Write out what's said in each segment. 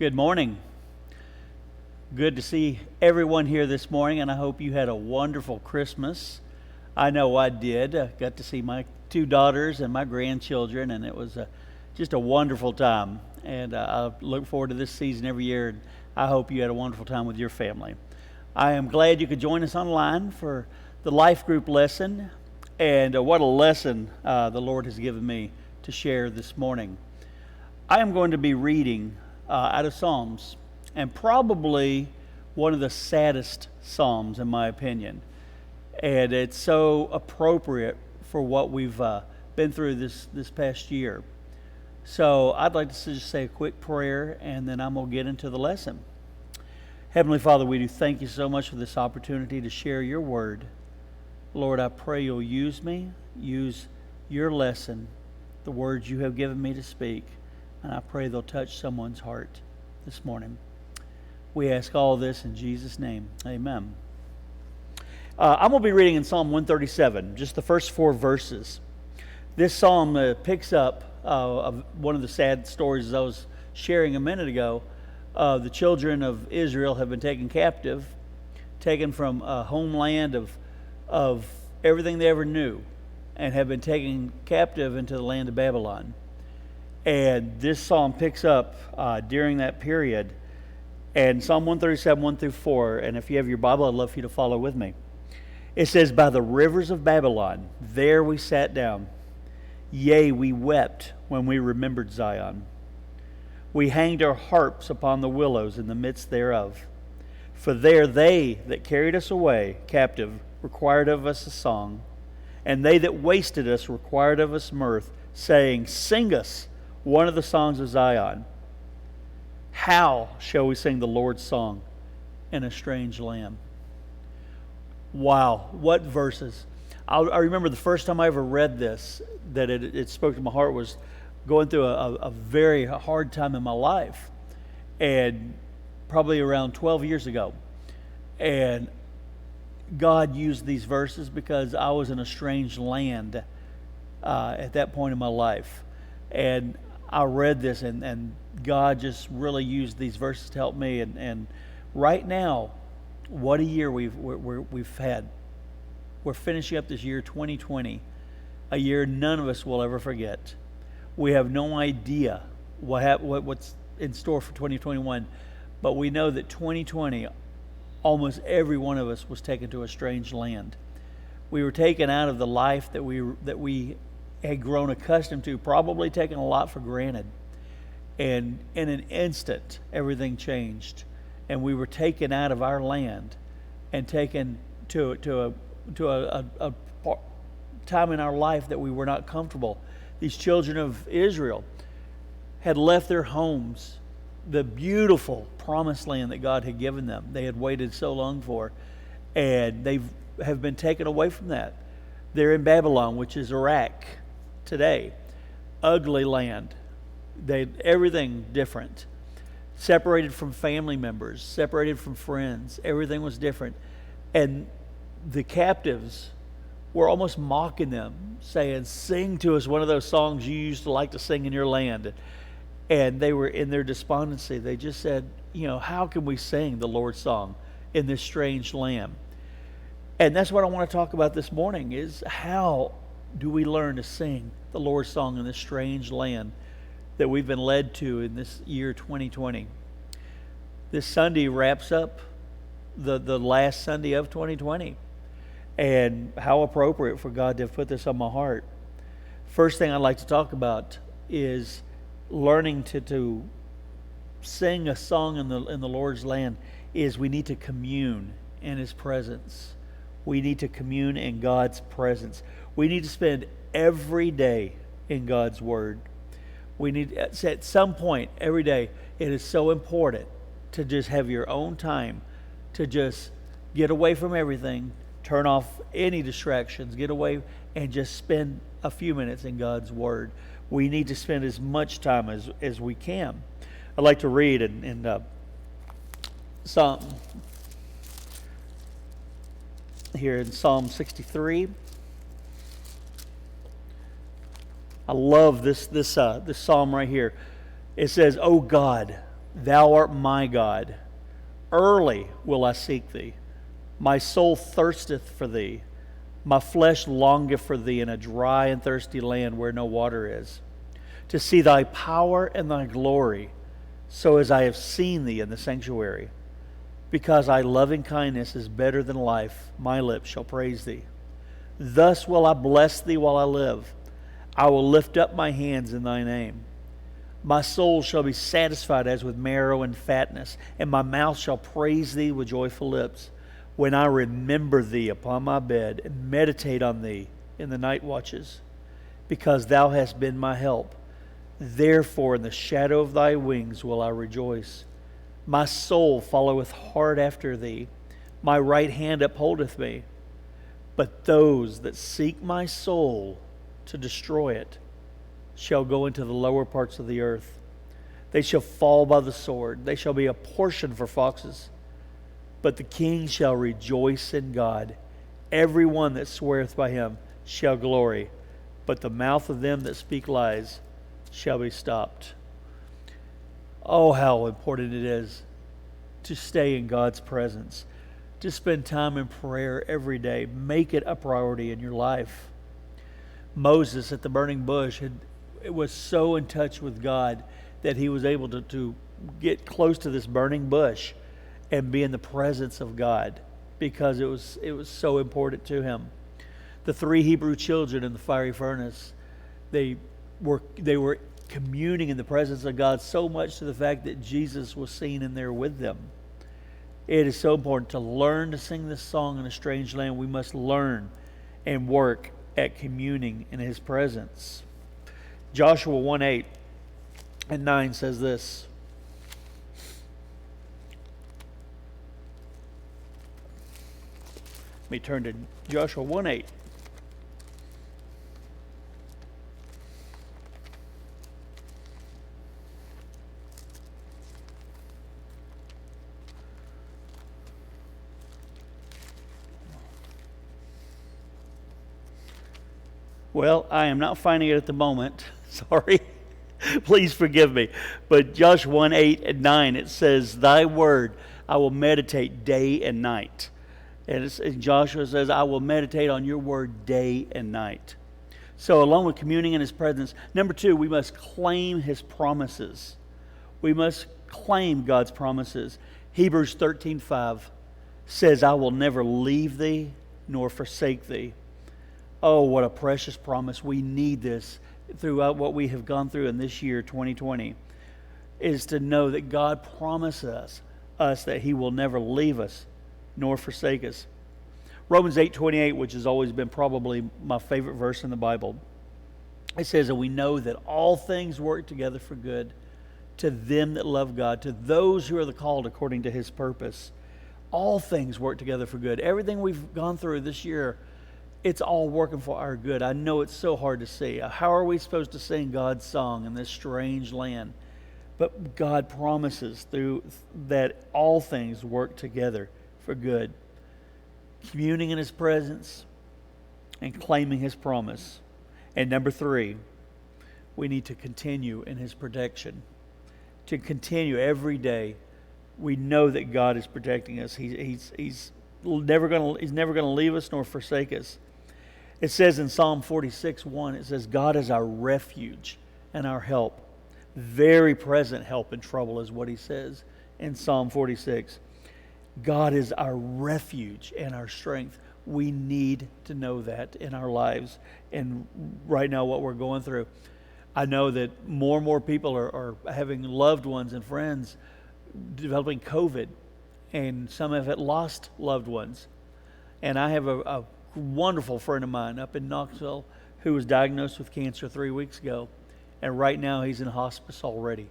Good morning. Good to see everyone here this morning, and I hope you had a wonderful Christmas. I know I did. I got to see my two daughters and my grandchildren, and it was just a wonderful time. And I look forward to this season every year, and I hope you had a wonderful time with your family. I am glad you could join us online for the life group lesson, and what a lesson the Lord has given me to share this morning. I am going to be reading out of Psalms, and probably one of the saddest Psalms in my opinion. And it's so appropriate for what we've been through this past year. So I'd like to just say a quick prayer, and then I'm going to get into the lesson. Heavenly Father, we do thank you so much for this opportunity to share your word. Lord, I pray you'll use me, use your lesson, the words you have given me to speak, and I pray they'll touch someone's heart this morning. We ask all this in Jesus' name. Amen. I'm going to be reading in Psalm 137, just the first 4 verses. This psalm picks up of one of the sad stories I was sharing a minute ago. The children of Israel have been taken captive, taken from a homeland of everything they ever knew, and have been taken captive into the land of Babylon. And this psalm picks up during that period. And Psalm 137, 1 through 4, and if you have your Bible, I'd love for you to follow with me. It says, "By the rivers of Babylon, there we sat down. Yea, we wept when we remembered Zion. We hanged our harps upon the willows in the midst thereof. For there they that carried us away captive required of us a song, and they that wasted us required of us mirth, saying, Sing us one of the songs of Zion. How shall we sing the Lord's song in a strange land?" Wow, what verses. I remember the first time I ever read this, that it spoke to my heart, was going through a very hard time in my life, and probably around 12 years ago. And God used these verses because I was in a strange land at that point in my life. And I read this, and God just really used these verses to help me. And right now, what a year we've had. We're finishing up this year 2020, a year none of us will ever forget. We have no idea what's in store for 2021, but we know that 2020, almost every one of us was taken to a strange land. We were taken out of the life that we had grown accustomed to, probably taken a lot for granted. And in an instant, everything changed. And we were taken out of our land and taken to a time in our life that we were not comfortable. These children of Israel had left their homes, the beautiful promised land that God had given them. They had waited so long for, and they have been taken away from that. They're in Babylon, which is Iraq today. Ugly land. Everything different. Separated from family members, separated from friends. Everything was different. And the captives were almost mocking them, saying, "Sing to us one of those songs you used to like to sing in your land." And they were in their despondency. They just said, how can we sing the Lord's song in this strange land? And that's what I want to talk about this morning, is how do we learn to sing the Lord's song in this strange land that we've been led to in this year 2020. This Sunday wraps up the last Sunday of 2020. And how appropriate for God to have put this on my heart. First thing I'd like to talk about is learning to sing a song in the Lord's land. Is we need to commune in His presence. We need to commune in God's presence. We need to spend every day in God's Word. We need, at some point every day, it is so important to just have your own time to just get away from everything, turn off any distractions, get away and just spend a few minutes in God's Word. We need to spend as much time as we can. I'd like to read in Psalm here in Psalm 63. I love this psalm right here. It says, "O God, Thou art my God. Early will I seek thee. My soul thirsteth for thee. My flesh longeth for thee in a dry and thirsty land where no water is, to see thy power and thy glory, so as I have seen thee in the sanctuary. Because thy loving kindness is better than life, my lips shall praise thee. Thus will I bless thee while I live. I will lift up my hands in thy name. My soul shall be satisfied as with marrow and fatness, and my mouth shall praise thee with joyful lips, when I remember thee upon my bed and meditate on thee in the night watches. Because thou hast been my help, therefore in the shadow of thy wings will I rejoice. My soul followeth hard after thee, my right hand upholdeth me. But those that seek my soul to destroy it shall go into the lower parts of the earth. They shall fall by the sword. They shall be a portion for foxes. But the king shall rejoice in God. Every one that sweareth by him shall glory. But the mouth of them that speak lies shall be stopped. Oh, how important it is to stay in God's presence, to spend time in prayer every day. Make it a priority in your life. Moses at the burning bush was so in touch with God that he was able to get close to this burning bush and be in the presence of God, because it was so important to him. The 3 Hebrew children in the fiery furnace, they were communing in the presence of God so much to the fact that Jesus was seen in there with them. It is so important to learn to sing this song in a strange land. We must learn and work at communing in His presence. Joshua 1:8 and 9 says this. Let me turn to Joshua 1:8. Well, I am not finding it at the moment. Sorry. Please forgive me. But Joshua 1:8 and 9, it says, Thy word I will meditate day and night. And Joshua says, I will meditate on your word day and night. So along with communing in His presence, number 2, we must claim His promises. We must claim God's promises. Hebrews 13:5 says, I will never leave thee nor forsake thee. Oh, what a precious promise. We need this throughout what we have gone through in this year, 2020, is to know that God promises us that He will never leave us nor forsake us. Romans 8:28, which has always been probably my favorite verse in the Bible, it says, and we know that all things work together for good to them that love God, to those who are the called according to His purpose. All things work together for good. Everything we've gone through this year, it's all working for our good. I know it's so hard to see. How are we supposed to sing God's song in this strange land? But God promises through that all things work together for good. Communing in His presence and claiming His promise. And number 3, we need to continue in His protection. To continue every day. We know that God is protecting us. He's never going to leave us nor forsake us. It says in Psalm 46:1, it says, God is our refuge and our help. Very present help in trouble is what he says in Psalm 46. God is our refuge and our strength. We need to know that in our lives. And right now what we're going through, I know that more and more people are having loved ones and friends developing COVID, and some have lost loved ones. And I have a wonderful friend of mine up in Knoxville who was diagnosed with cancer 3 weeks ago, and right now he's in hospice already.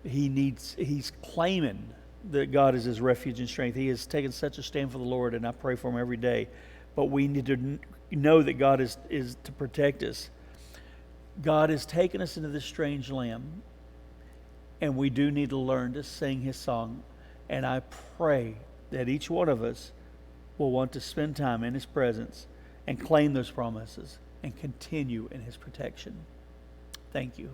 He's claiming that God is his refuge and strength. He has taken such a stand for the Lord, and I pray for him every day. But we need to know that God is to protect us. God has taken us into this strange land, and we do need to learn to sing His song. And I pray that each one of us will want to spend time in His presence and claim those promises and continue in His protection. Thank you.